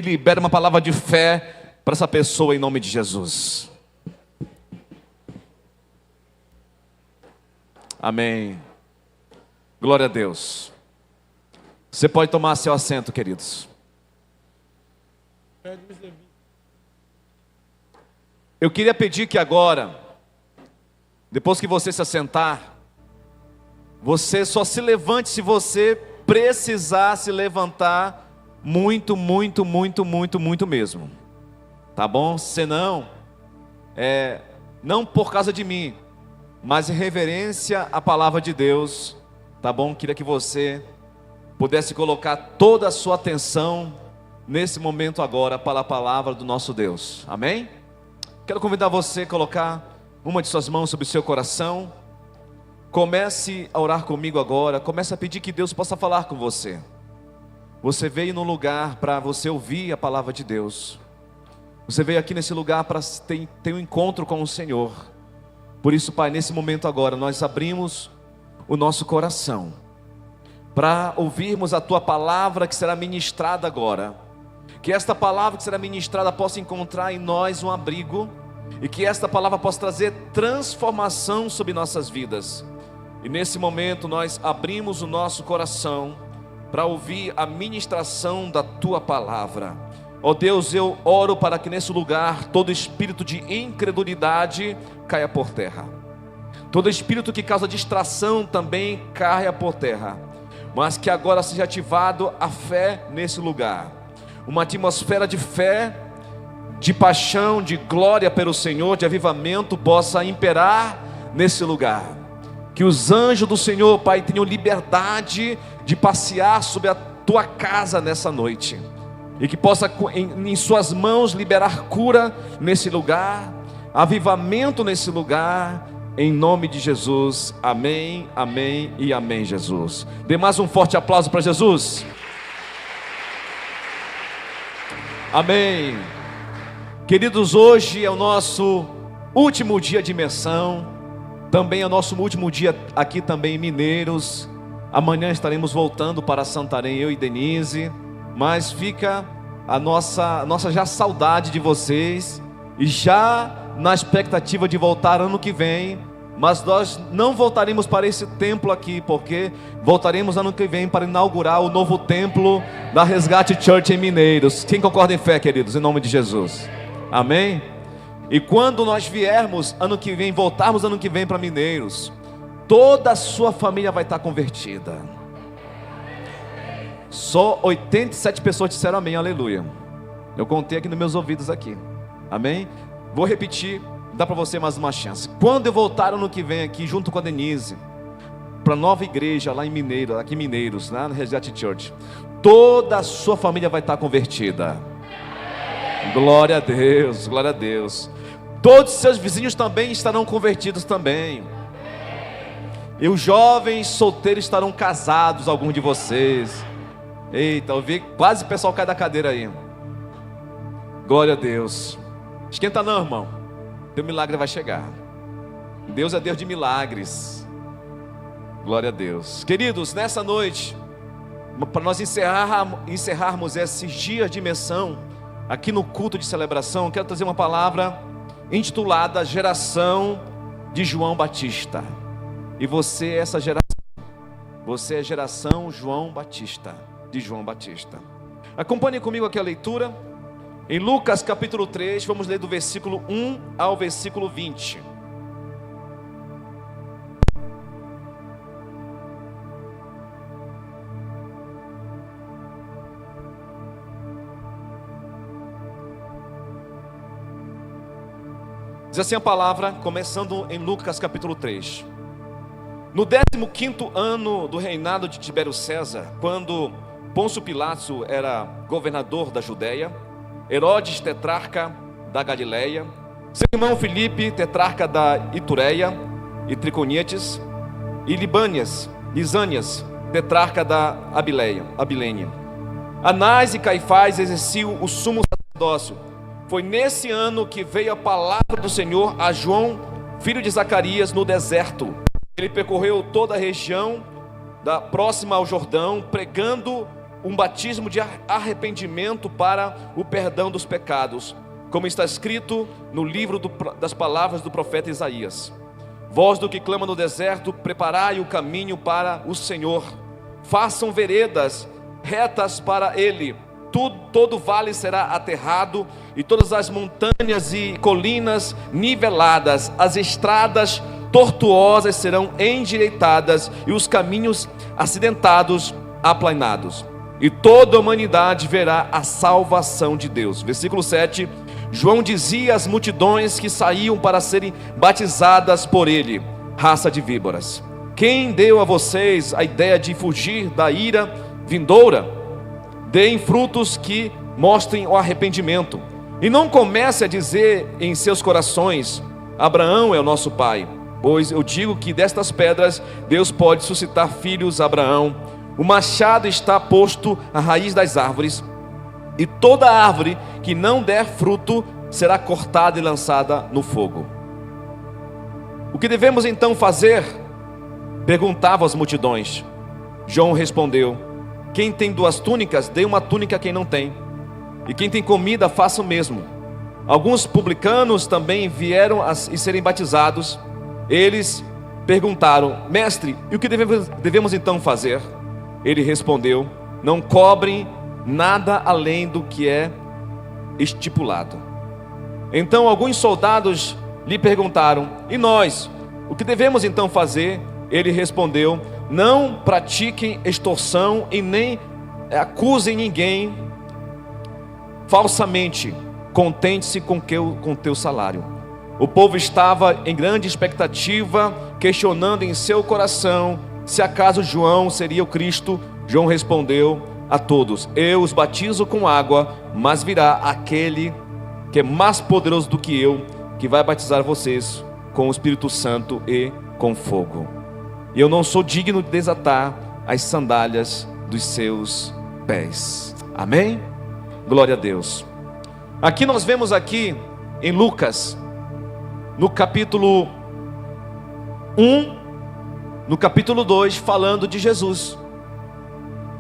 Libera uma palavra de fé para essa pessoa em nome de Jesus. Amém. Glória a Deus. Você pode tomar seu assento, queridos. Eu queria pedir que agora, depois que você se assentar, você só se levante se você precisar se levantar muito mesmo. Tá bom? Senão, não por causa de mim, mas em reverência à palavra de Deus, tá bom? Queria que você pudesse colocar toda a sua atenção nesse momento agora para a palavra do nosso Deus. Amém? Quero convidar você a colocar uma de suas mãos sobre o seu coração. Comece a orar comigo agora. Comece a pedir que Deus possa falar com você. Você veio num lugar para você ouvir a palavra de Deus. Você veio aqui nesse lugar para ter um encontro com o Senhor. Por isso, Pai, nesse momento agora, nós abrimos o nosso coração para ouvirmos a Tua palavra que será ministrada agora. Que esta palavra que será ministrada possa encontrar em nós um abrigo, e que esta palavra possa trazer transformação sobre nossas vidas. E nesse momento nós abrimos o nosso coração para ouvir a ministração da Tua palavra. Ó Deus, eu oro para que nesse lugar todo espírito de incredulidade caia por terra. Todo espírito que causa distração também caia por terra. Mas que agora seja ativado a fé nesse lugar. Uma atmosfera de fé, de paixão, de glória pelo Senhor, de avivamento possa imperar nesse lugar. Que os anjos do Senhor, Pai, tenham liberdade de passear sobre a Tua casa nessa noite. E que possa em suas mãos liberar cura nesse lugar, avivamento nesse lugar, em nome de Jesus. Amém, amém e amém, Jesus. Dê mais um forte aplauso para Jesus. Amém. Queridos, hoje é o nosso último dia de imersão. Também é o nosso último dia aqui também em Mineiros. Amanhã estaremos voltando para Santarém, eu e Denise. Mas fica a nossa já saudade de vocês, e já na expectativa de voltar ano que vem. Mas nós não voltaremos para esse templo aqui, porque voltaremos ano que vem para inaugurar o novo templo da Resgate Church em Mineiros. Quem concorda em fé, queridos, em nome de Jesus? Amém? E quando nós viermos ano que vem, voltarmos ano que vem para Mineiros, toda a sua família vai estar convertida. Só 87 pessoas disseram amém, aleluia. Eu contei aqui nos meus ouvidos aqui. Amém? Vou repetir, dá para você mais uma chance. Quando eu voltar ano que vem aqui, junto com a Denise, para a nova igreja lá em Mineiros, aqui em Mineiros, na Resgate Church, toda a sua família vai estar convertida. Glória a Deus, glória a Deus. Todos os seus vizinhos também estarão convertidos também. E os jovens solteiros estarão casados, alguns de vocês. Eita, eu vi quase o pessoal cai da cadeira aí. Glória a Deus. Esquenta não, irmão. Teu milagre vai chegar. Deus é Deus de milagres. Glória a Deus. Queridos, nessa noite, para nós encerrarmos esses dias de imersão aqui no culto de celebração, quero trazer uma palavra intitulada Geração de João Batista. E você é essa geração. Você é geração João Batista, de João Batista. Acompanhe comigo aqui a leitura. Em Lucas capítulo 3, vamos ler do versículo 1 ao versículo 20. Diz assim a palavra, começando em Lucas capítulo 3. No 15º ano do reinado de Tibério César, quando Pôncio Pilato era governador da Judéia, Herodes tetrarca da Galileia, seu irmão Filipe tetrarca da Itureia e Triconíades, e Lisânias tetrarca da Abilênia, Anás e Caifás exerciam o sumo sacerdócio. Foi nesse ano que veio a palavra do Senhor a João, filho de Zacarias, no deserto. Ele percorreu toda a região próxima ao Jordão, pregando um batismo de arrependimento para o perdão dos pecados, como está escrito no livro das palavras do profeta Isaías: voz do que clama no deserto, preparai o caminho para o Senhor, façam veredas retas para ele. Todo vale será aterrado, e todas as montanhas e colinas niveladas, as estradas tortuosas serão endireitadas, e os caminhos acidentados aplanados, e toda a humanidade verá a salvação de Deus. Versículo 7, João dizia às multidões que saíam para serem batizadas por ele: raça de víboras, quem deu a vocês a ideia de fugir da ira vindoura? Deem frutos que mostrem o arrependimento, e não comece a dizer em seus corações: Abraão é o nosso pai, pois eu digo que destas pedras Deus pode suscitar filhos a Abraão. O machado está posto à raiz das árvores, e toda árvore que não der fruto será cortada e lançada no fogo. O que devemos então fazer? Perguntavam as multidões. João respondeu: quem tem 2 túnicas, dê uma túnica a quem não tem, e quem tem comida, faça o mesmo. Alguns publicanos também vieram a serem batizados. Eles perguntaram: mestre, e o que devemos então fazer? Ele respondeu: não cobrem nada além do que é estipulado. Então alguns soldados lhe perguntaram: e nós, o que devemos então fazer? Ele respondeu: não pratiquem extorsão e nem acusem ninguém falsamente. Contente-se com teu salário. O povo estava em grande expectativa, questionando em seu coração se acaso João seria o Cristo. João respondeu a todos: eu os batizo com água, mas virá aquele que é mais poderoso do que eu, que vai batizar vocês com o Espírito Santo e com fogo. E eu não sou digno de desatar as sandálias dos seus pés. Amém? Glória a Deus. Aqui nós vemos aqui em Lucas, no capítulo 1, no capítulo 2, falando de Jesus.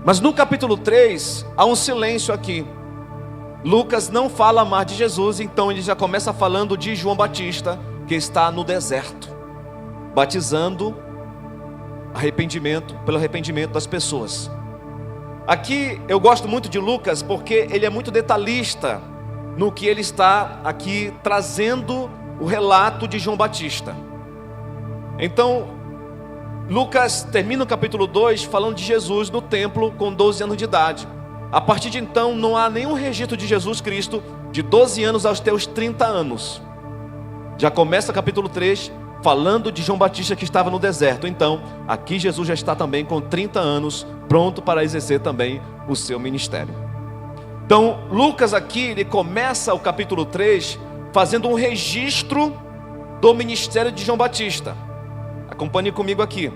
Mas no capítulo 3, há um silêncio aqui. Lucas não fala mais de Jesus, então ele já começa falando de João Batista, que está no deserto, batizando pelo arrependimento das pessoas. Aqui eu gosto muito de Lucas, porque ele é muito detalhista no que ele está aqui trazendo o relato de João Batista. Então Lucas termina o capítulo 2 falando de Jesus no templo com 12 anos de idade. A partir de então não há nenhum registro de Jesus Cristo de 12 anos aos teus 30 anos. Já começa o capítulo 3 falando de João Batista, que estava no deserto. Então aqui Jesus já está também com 30 anos, pronto para exercer também o seu ministério. Então Lucas aqui, ele começa o capítulo 3 fazendo um registro do ministério de João Batista. Acompanhe comigo aqui.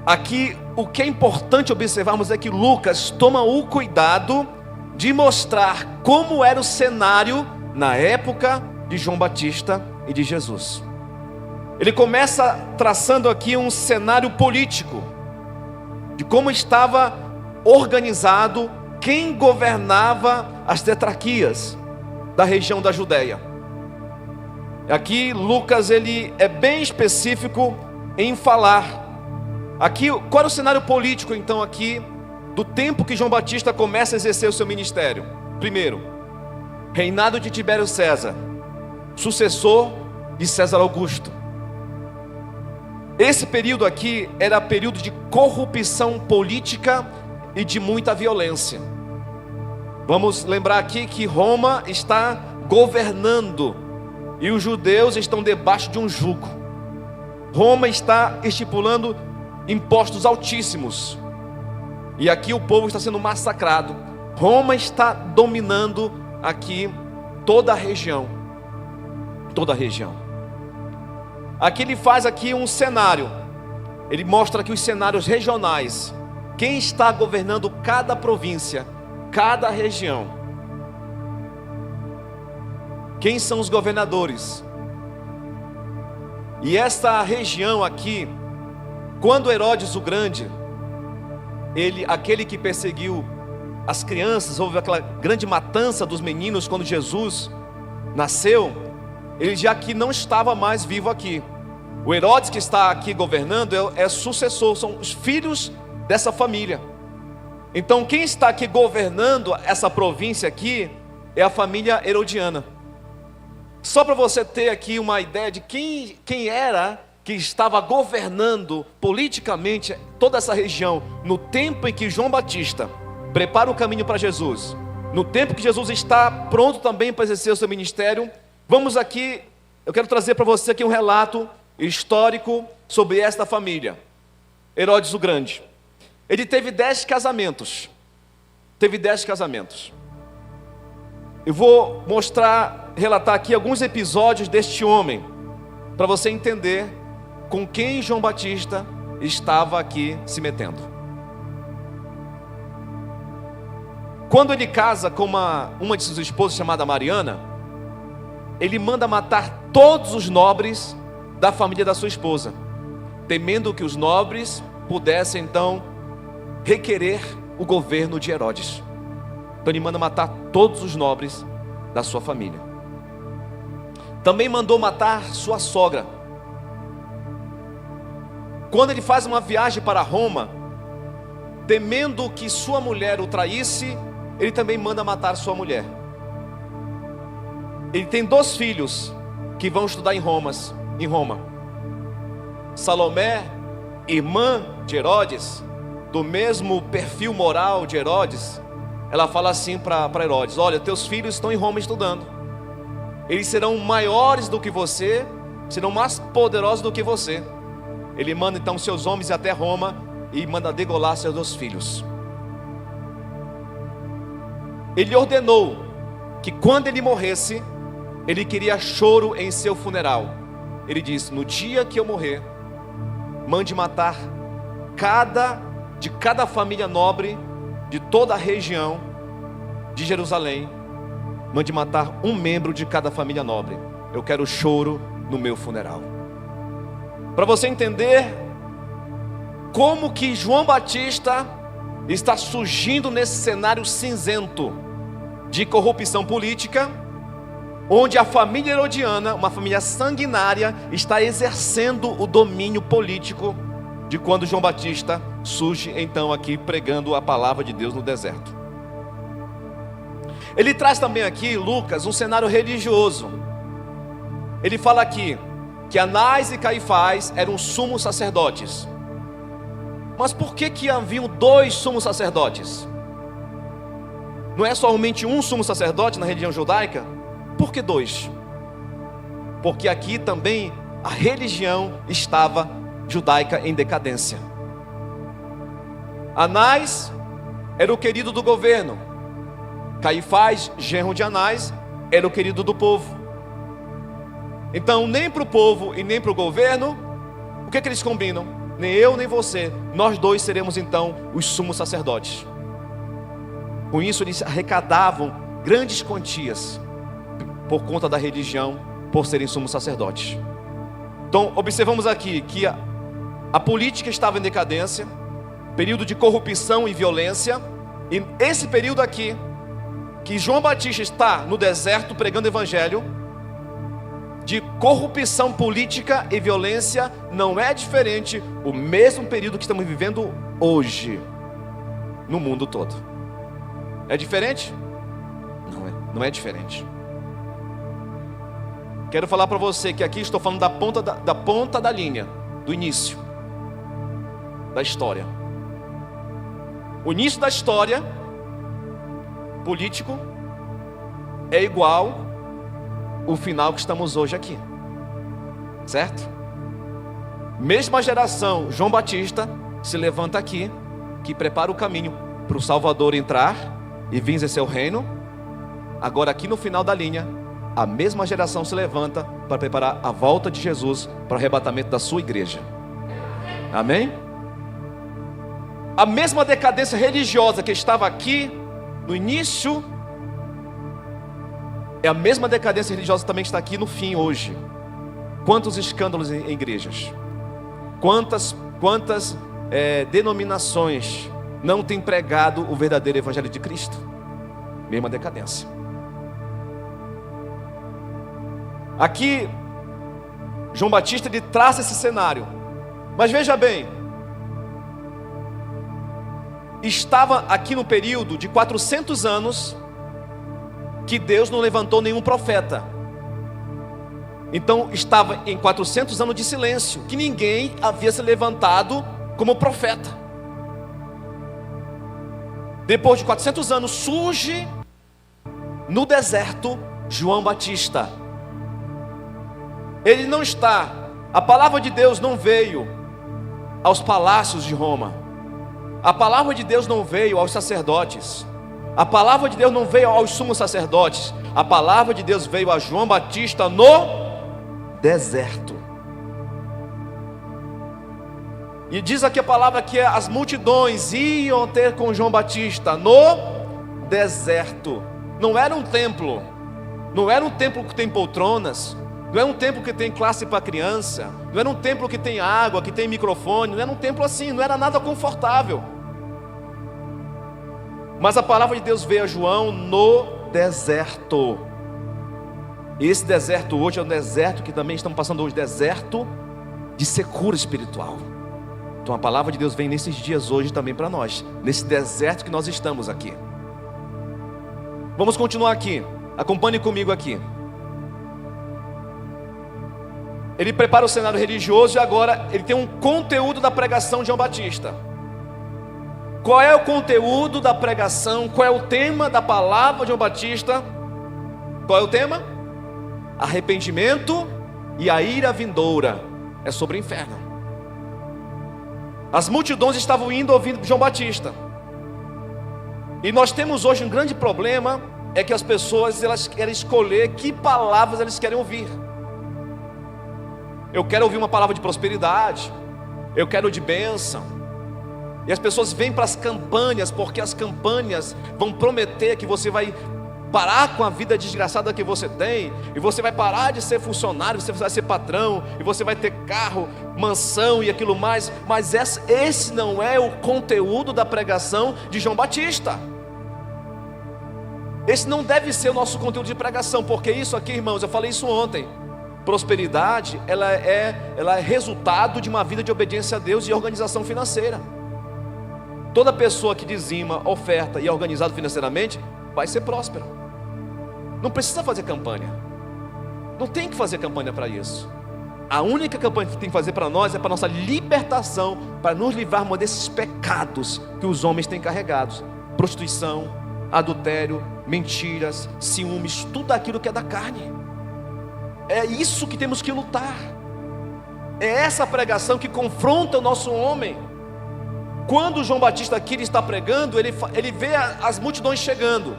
Aqui o que é importante observarmos é que Lucas toma o cuidado de mostrar como era o cenário na época de João Batista e de Jesus. Ele começa traçando aqui um cenário político, de como estava organizado, quem governava as tetrarquias da região da Judéia. Aqui Lucas, ele é bem específico em falar. Aqui, qual era o cenário político então aqui, do tempo que João Batista começa a exercer o seu ministério? Primeiro, reinado de Tibério César, sucessor de César Augusto. Esse período aqui era período de corrupção política e de muita violência. Vamos lembrar aqui que Roma está governando e os judeus estão debaixo de um jugo. Roma está estipulando impostos altíssimos, e aqui o povo está sendo massacrado. Roma está dominando aqui toda a região. Aqui ele faz aqui um cenário. Ele mostra aqui os cenários regionais. Quem está governando cada província, cada região? Quem são os governadores? E esta região aqui, quando Herodes o Grande, aquele que perseguiu as crianças, houve aquela grande matança dos meninos quando Jesus nasceu, ele já que não estava mais vivo aqui. O Herodes que está aqui governando é sucessor, são os filhos dessa família. Então quem está aqui governando essa província aqui é a família herodiana. Só para você ter aqui uma ideia de quem era que estava governando politicamente toda essa região no tempo em que João Batista prepara o caminho para Jesus, no tempo que Jesus está pronto também para exercer o seu ministério. Vamos aqui, eu quero trazer para você aqui um relato histórico sobre esta família. Herodes o Grande, ele teve 10 casamentos. Eu vou relatar aqui alguns episódios deste homem, para você entender com quem João Batista estava aqui se metendo. Quando ele casa com uma de suas esposas chamada Mariana, ele manda matar todos os nobres da família da sua esposa, temendo que os nobres pudessem então requerer o governo de Herodes. Então ele manda matar todos os nobres da sua família. Também mandou matar sua sogra. Quando ele faz uma viagem para Roma, temendo que sua mulher o traísse, ele também manda matar sua mulher. Ele tem 2 filhos que vão estudar em Roma. Salomé, irmã de Herodes, do mesmo perfil moral de Herodes, ela fala assim para Herodes: olha, teus filhos estão em Roma estudando. Eles serão maiores do que você, serão mais poderosos do que você. Ele manda então seus homens até Roma e manda degolar seus 2 filhos. Ele ordenou que quando ele morresse, ele queria choro em seu funeral. Ele disse: no dia que eu morrer, mande matar de cada família nobre de toda a região de Jerusalém, mande matar um membro de cada família nobre. Eu quero choro no meu funeral. Para você entender como que João Batista está surgindo nesse cenário cinzento de corrupção política, onde a família herodiana, uma família sanguinária, está exercendo o domínio político, de quando João Batista surge então aqui pregando a palavra de Deus no deserto. Ele traz também aqui, Lucas, um cenário religioso. Ele fala aqui que Anás e Caifás eram sumos sacerdotes. Mas por que haviam 2 sumos sacerdotes? Não é somente um sumo sacerdote na religião judaica? Por que 2? Porque aqui também a religião estava judaica em decadência. Anás era o querido do governo. Caifás, genro de Anás, era o querido do povo. Então nem para o povo e nem para o governo, o que eles combinam? Nem eu nem você, nós 2 seremos então os sumos sacerdotes. Com isso eles arrecadavam grandes quantias por conta da religião, por serem sumos sacerdotes. Então observamos aqui que a política estava em decadência, período de corrupção e violência. E esse período aqui, que João Batista está no deserto pregando o evangelho, de corrupção política e violência, não é diferente o mesmo período que estamos vivendo hoje no mundo todo. É diferente? Não é diferente. Quero falar para você que aqui estou falando da ponta da linha, do início da história. O início da história político é igual o final que estamos hoje aqui, certo? Mesma geração, João Batista se levanta aqui, que prepara o caminho para o Salvador entrar e vir exercer o reino. Agora aqui no final da linha, a mesma geração se levanta para preparar a volta de Jesus para o arrebatamento da sua igreja. Amém? A mesma decadência religiosa que estava aqui no início, é a mesma decadência religiosa também que está aqui no fim hoje. Quantos escândalos em igrejas, quantas denominações não tem pregado o verdadeiro evangelho de Cristo. Mesma decadência. Aqui, João Batista, ele traça esse cenário. Mas veja bem, estava aqui no período de 400 anos que Deus não levantou nenhum profeta. Então estava em 400 anos de silêncio, que ninguém havia se levantado como profeta. Depois de 400 anos surge no deserto João Batista. Ele não está, a palavra de Deus não veio aos palácios de Roma. A palavra de Deus não veio aos sacerdotes. A palavra de Deus não veio aos sumos sacerdotes. A palavra de Deus veio a João Batista no deserto. E diz aqui a palavra que as multidões iam ter com João Batista no deserto. Não era um templo. Não era um templo que tem poltronas. Não era um templo que tem classe para criança. Não era um templo que tem água, que tem microfone. Não era um templo assim, não era nada confortável. Mas a palavra de Deus veio a João no deserto. Esse deserto hoje é um deserto que também estamos passando hoje, deserto de secura espiritual. Então a palavra de Deus vem nesses dias hoje também para nós, nesse deserto que nós estamos aqui. Vamos continuar aqui, acompanhe comigo aqui. Ele prepara o cenário religioso e agora ele tem um conteúdo da pregação de João Batista. Qual é o conteúdo da pregação? Qual é o tema da palavra de João Batista? Qual é o tema? Arrependimento e a ira vindoura. É sobre o inferno. As multidões estavam indo ouvindo João Batista. E nós temos hoje um grande problema, é que as pessoas elas querem escolher que palavras elas querem ouvir. Eu quero ouvir uma palavra de prosperidade, eu quero de bênção. E as pessoas vêm para as campanhas, porque as campanhas vão prometer que você vai parar com a vida desgraçada que você tem, e você vai parar de ser funcionário, você vai ser patrão, e você vai ter carro, mansão e aquilo mais. Mas esse não é o conteúdo da pregação de João Batista. Esse não deve ser o nosso conteúdo de pregação, porque isso aqui, irmãos, eu falei isso ontem. Prosperidade, ela é resultado de uma vida de obediência a Deus e organização financeira. Toda pessoa que dizima, oferta e é organizado financeiramente vai ser próspero. Não precisa fazer campanha. Não tem que fazer campanha para isso. A única campanha que tem que fazer para nós é para nossa libertação, para nos livrarmos desses pecados que os homens têm carregados: prostituição, adultério, mentiras, ciúmes, tudo aquilo que é da carne. É isso que temos que lutar. É essa pregação que confronta o nosso homem. Quando João Batista aqui ele está pregando, ele vê as multidões chegando.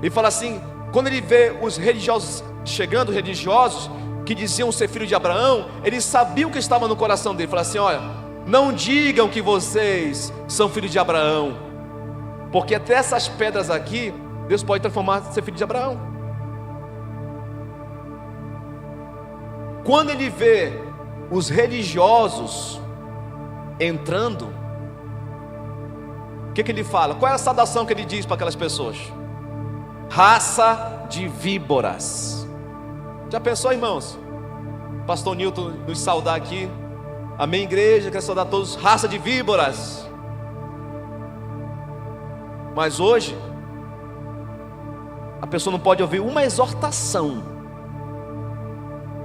Ele fala assim, quando ele vê os religiosos chegando, religiosos que diziam ser filho de Abraão, ele sabia o que estava no coração dele. Ele fala assim, olha, não digam que vocês são filhos de Abraão, porque até essas pedras aqui, Deus pode transformar em ser filho de Abraão. Quando ele vê os religiosos entrando, o que ele fala? Qual é a saudação que ele diz para aquelas pessoas? Raça de víboras. Já pensou, irmãos? Pastor Newton nos saudar aqui. Amém, igreja, quero saudar todos. Raça de víboras. Mas hoje a pessoa não pode ouvir uma exortação.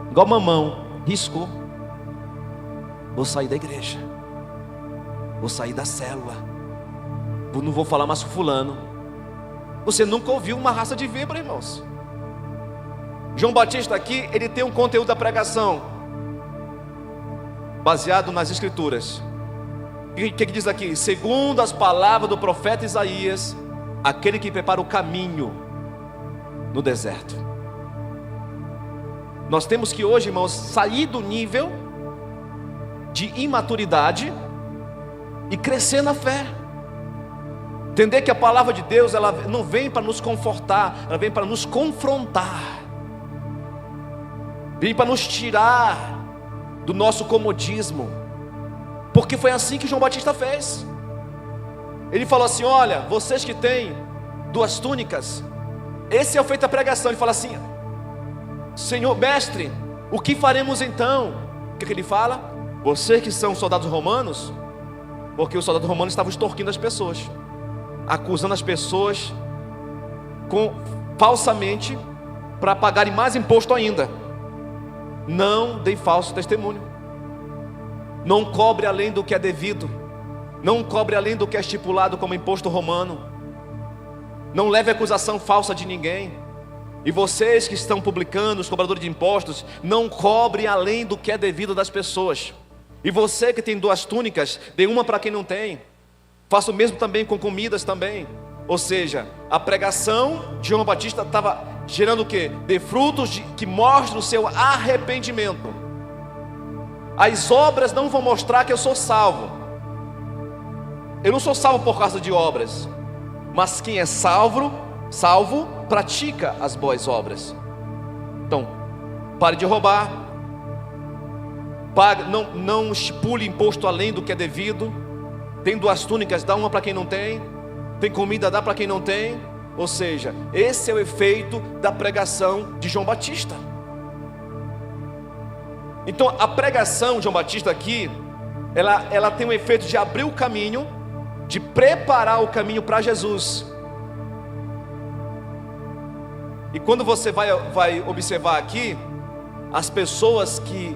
Igual mamão, riscou. Vou sair da igreja, vou sair da célula, não vou falar mais com fulano. Você nunca ouviu uma raça de víbora, irmãos. João Batista aqui, ele tem um conteúdo da pregação baseado nas escrituras. O que diz aqui? Segundo as palavras do profeta Isaías, aquele que prepara o caminho no deserto. Nós temos que hoje, irmãos, sair do nível de imaturidade e crescer na fé. Entender que a palavra de Deus, ela não vem para nos confortar, ela vem para nos confrontar. Vem para nos tirar do nosso comodismo. Porque foi assim que João Batista fez. Ele falou assim: olha, vocês que têm 2 túnicas, esse é o feito da pregação. Ele fala assim: Senhor, mestre, o que faremos então? O que ele fala? Vocês que são soldados romanos, porque os soldados romanos estavam extorquindo as pessoas, acusando as pessoas falsamente, para pagarem mais imposto ainda. Não dê falso testemunho, não cobre além do que é devido, não cobre além do que é estipulado como imposto romano, não leve acusação falsa de ninguém. E vocês que estão publicando, os cobradores de impostos, não cobre além do que é devido das pessoas. E você que tem 2 túnicas, dê uma para quem não tem. Faça o mesmo também com comidas também. Ou seja, a pregação de João Batista estava gerando o quê? De frutos que mostram o seu arrependimento. As obras não vão mostrar que eu sou salvo. Eu não sou salvo por causa de obras, mas quem é salvo, pratica as boas obras. Então, pare de roubar, não estipule imposto além do que é devido. Tem 2 túnicas, dá uma para quem não tem. Tem comida, dá para quem não tem. Ou seja, esse é o efeito da pregação de João Batista. Então a pregação de João Batista aqui, ela tem um efeito de abrir o caminho, de preparar o caminho para Jesus. E quando você vai observar aqui, as pessoas que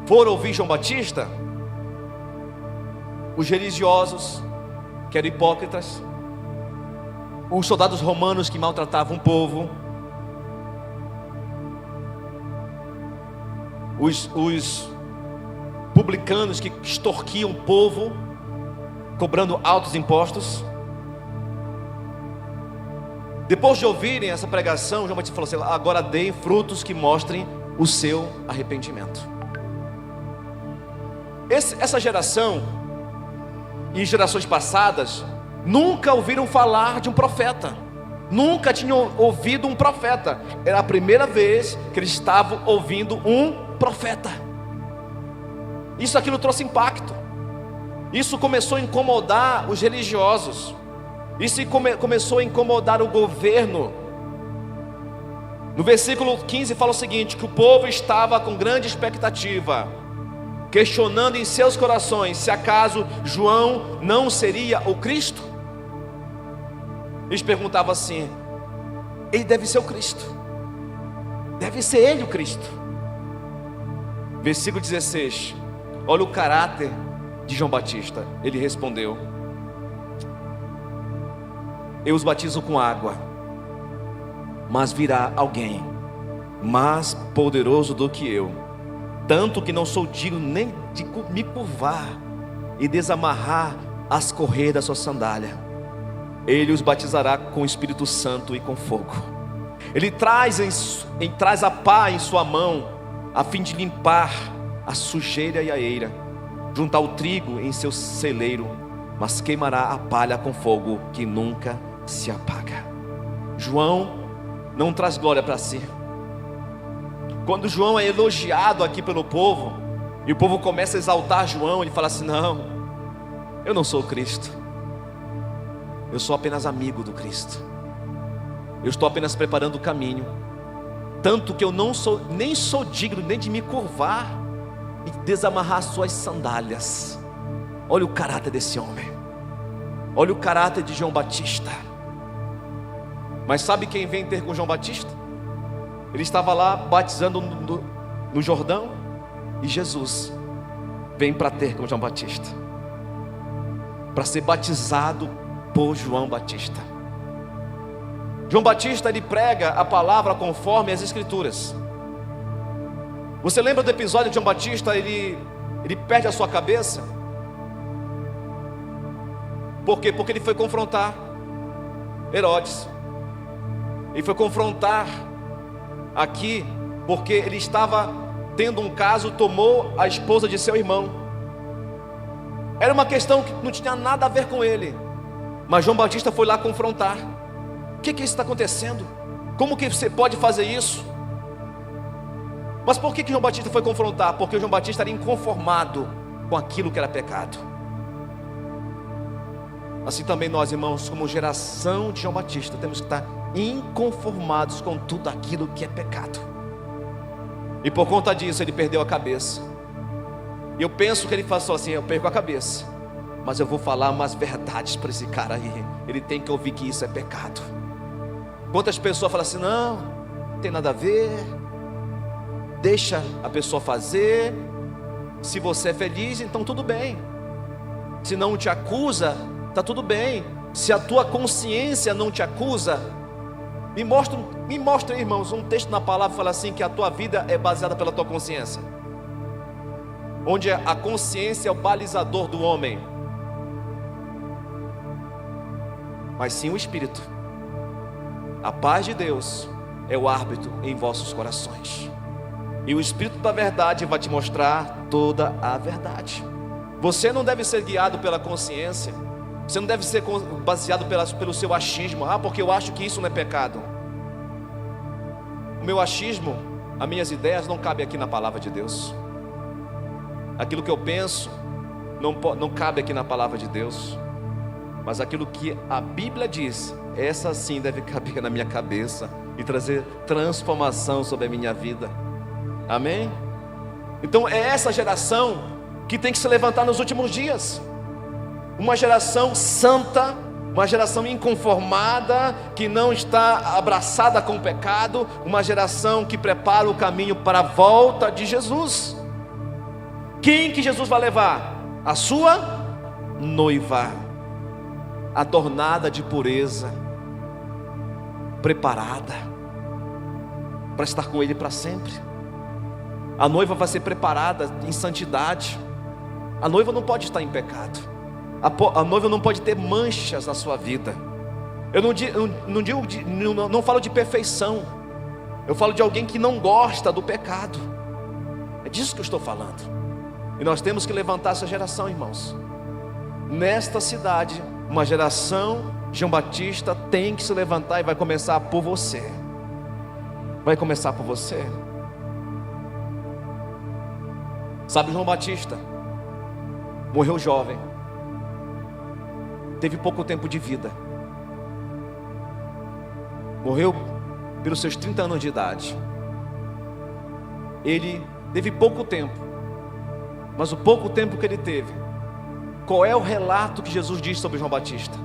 foram ouvir João Batista, os religiosos, que eram hipócritas, os soldados romanos que maltratavam o povo, os publicanos que extorquiam o povo, cobrando altos impostos. Depois de ouvirem essa pregação, João Batista falou assim: agora deem frutos que mostrem o seu arrependimento. Essa geração e gerações passadas nunca ouviram falar de um profeta, nunca tinham ouvido um profeta. Era a primeira vez que eles estavam ouvindo um profeta. Aquilo trouxe impacto. Isso começou a incomodar os religiosos. Isso começou a incomodar o governo. No versículo 15 fala o seguinte: que o povo estava com grande expectativa, questionando em seus corações se acaso João não seria o Cristo. Eles perguntavam assim: ele deve ser o Cristo, deve ser ele o Cristo. Versículo 16, olha o caráter de João Batista. Ele respondeu: eu os batizo com água, mas virá alguém mais poderoso do que eu, tanto que não sou digno nem de me curvar e desamarrar as correias da sua sandália. Ele os batizará com o Espírito Santo e com fogo. Ele traz a pá em sua mão, a fim de limpar a sujeira e a eira, juntar o trigo em seu celeiro, mas queimará a palha com fogo que nunca se apaga. João não traz glória para si. Quando João é elogiado aqui pelo povo, e o povo começa a exaltar João, ele fala assim: não, eu não sou o Cristo, eu sou apenas amigo do Cristo, eu estou apenas preparando o caminho, tanto que eu nem sou digno nem de me curvar e desamarrar suas sandálias. Olha o caráter desse homem, olha o caráter de João Batista. Mas sabe quem vem ter com João Batista? Ele estava lá batizando no Jordão, e Jesus vem para ter com João Batista, para ser batizado por João Batista. João Batista, ele prega a palavra conforme as Escrituras. Você lembra do episódio de João Batista? Ele perde a sua cabeça. Por quê? Porque ele foi confrontar Herodes. Ele foi confrontar aqui porque ele estava tendo um caso, tomou a esposa de seu irmão. Era uma questão que não tinha nada a ver com ele, mas João Batista foi lá confrontar. O que está acontecendo? Como que você pode fazer isso? Mas por que João Batista foi confrontar? Porque João Batista era inconformado com aquilo que era pecado. Assim também nós, irmãos, como geração de João Batista, temos que estar inconformados com tudo aquilo que é pecado. E por conta disso ele perdeu a cabeça. E eu penso que ele falou assim: eu perco a cabeça, mas eu vou falar umas verdades para esse cara aí. Ele tem que ouvir que isso é pecado. Quantas pessoas falam assim: não tem nada a ver, deixa a pessoa fazer. Se você é feliz, então tudo bem. Se não te acusa, está tudo bem. Se a tua consciência não te acusa, me mostra, irmãos, um texto na palavra que fala assim, que a tua vida é baseada pela tua consciência, onde a consciência é o balizador do homem, mas sim o Espírito. A paz de Deus é o árbitro em vossos corações, e o Espírito da verdade vai te mostrar toda a verdade. Você não deve ser guiado pela consciência. Você não deve ser baseado pelo seu achismo. Porque eu acho que isso não é pecado. O meu achismo, as minhas ideias não cabem aqui na palavra de Deus. Aquilo que eu penso não cabe aqui na palavra de Deus. Mas aquilo que a Bíblia diz, essa sim deve caber na minha cabeça e trazer transformação sobre a minha vida. Amém? Então é essa geração que tem que se levantar nos últimos dias. Uma geração santa, uma geração inconformada, que não está abraçada com o pecado, uma geração que prepara o caminho para a volta de Jesus. Quem que Jesus vai levar? A sua noiva, adornada de pureza, preparada para estar com Ele para sempre. A noiva vai ser preparada em santidade. A noiva não pode estar em pecado. A noiva não pode ter manchas na sua vida. Eu não falo de perfeição. Eu falo de alguém que não gosta do pecado. É disso que eu estou falando. E nós temos que levantar essa geração, irmãos. Nesta cidade, uma geração João Batista tem que se levantar, e vai começar por você. Vai começar por você. Sabe, João Batista morreu jovem, teve pouco tempo de vida, morreu pelos seus 30 anos de idade. Ele teve pouco tempo, mas o pouco tempo que ele teve, qual é o relato que Jesus diz sobre João Batista?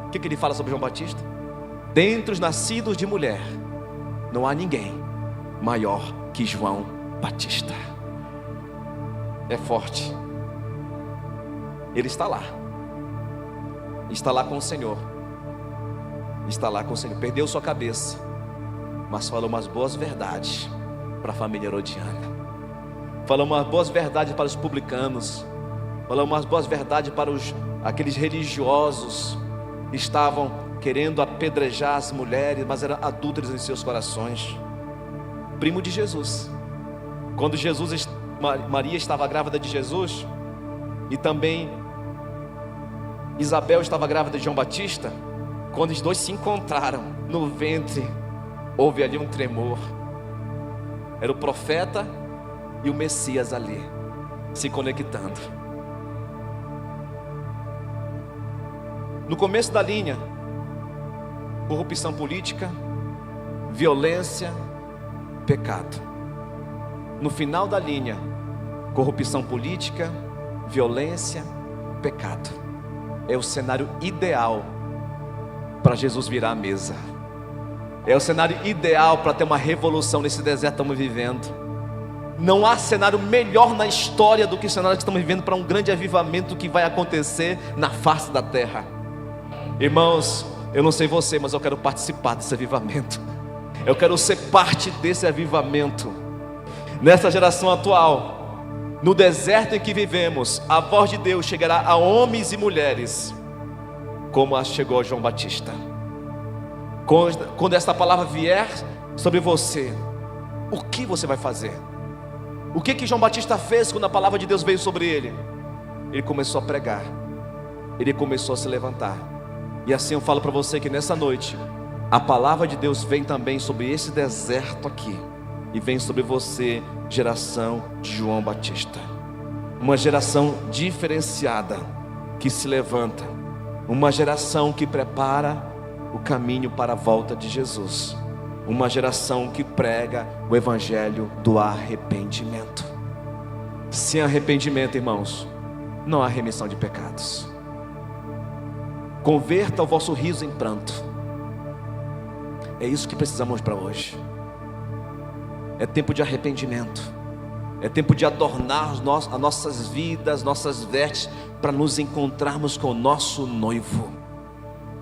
O que ele fala sobre João Batista? Dentre os nascidos de mulher, não há ninguém maior que João Batista. É forte. Ele está lá com o Senhor, está lá com o Senhor. Perdeu sua cabeça, mas falou umas boas verdades para a família herodiana, falou umas boas verdades para os publicanos, falou umas boas verdades para aqueles religiosos que estavam querendo apedrejar as mulheres, mas eram adúlteras em seus corações. Primo de Jesus. Quando Maria estava grávida de Jesus, e também Isabel estava grávida de João Batista, quando os dois se encontraram no ventre, houve ali um tremor. Era o profeta e o Messias ali, se conectando. No começo da linha, corrupção política, violência, pecado. No final da linha, corrupção política, violência, pecado. É o cenário ideal para Jesus virar a mesa. É o cenário ideal para ter uma revolução nesse deserto que estamos vivendo. Não há cenário melhor na história do que o cenário que estamos vivendo para um grande avivamento que vai acontecer na face da terra. Irmãos, eu não sei você, mas eu quero participar desse avivamento. Eu quero ser parte desse avivamento. Nessa geração atual, no deserto em que vivemos, a voz de Deus chegará a homens e mulheres, como a chegou a João Batista. Quando esta palavra vier sobre você, o que você vai fazer? O que João Batista fez quando a palavra de Deus veio sobre ele? Ele começou a pregar, ele começou a se levantar. E assim eu falo para você que nessa noite, a palavra de Deus vem também sobre esse deserto aqui, e vem sobre você, geração de João Batista. Uma geração diferenciada, que se levanta Uma geração que prepara o caminho para a volta de Jesus. Uma geração que prega o evangelho do arrependimento. Sem arrependimento, irmãos, não há remissão de pecados. Converta o vosso riso em pranto. É isso que precisamos para hoje. É tempo de arrependimento. É tempo de adornar as nossas vidas, nossas vestes, para nos encontrarmos com o nosso noivo,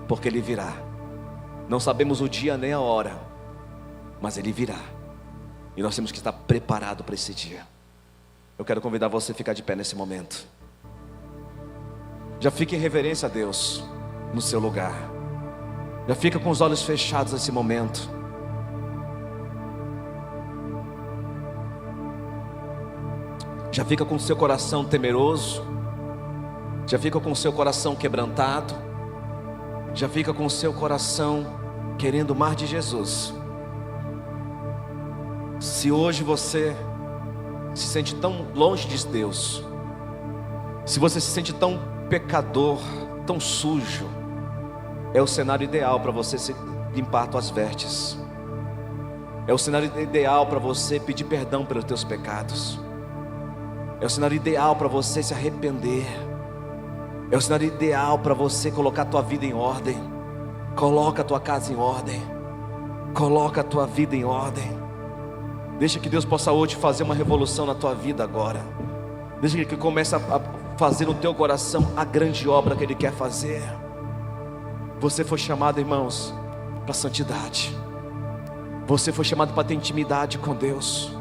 porque Ele virá. Não sabemos o dia nem a hora, mas Ele virá, e nós temos que estar preparados para esse dia. Eu quero convidar você a ficar de pé nesse momento. Já fique em reverência a Deus no seu lugar. Já fica com os olhos fechados nesse momento. Já fica com o seu coração temeroso. Já fica com o seu coração quebrantado. Já fica com o seu coração querendo mais de Jesus. Se hoje você se sente tão longe de Deus, se você se sente tão pecador, tão sujo, é o cenário ideal para você limpar suas vestes. É o cenário ideal para você pedir perdão pelos teus pecados. É o cenário ideal para você se arrepender. É o cenário ideal para você colocar a tua vida em ordem. Coloca a tua casa em ordem. Coloca a tua vida em ordem. Deixa que Deus possa hoje fazer uma revolução na tua vida agora. Deixa que Ele comece a fazer no teu coração a grande obra que Ele quer fazer. Você foi chamado, irmãos, para santidade. Você foi chamado para ter intimidade com Deus.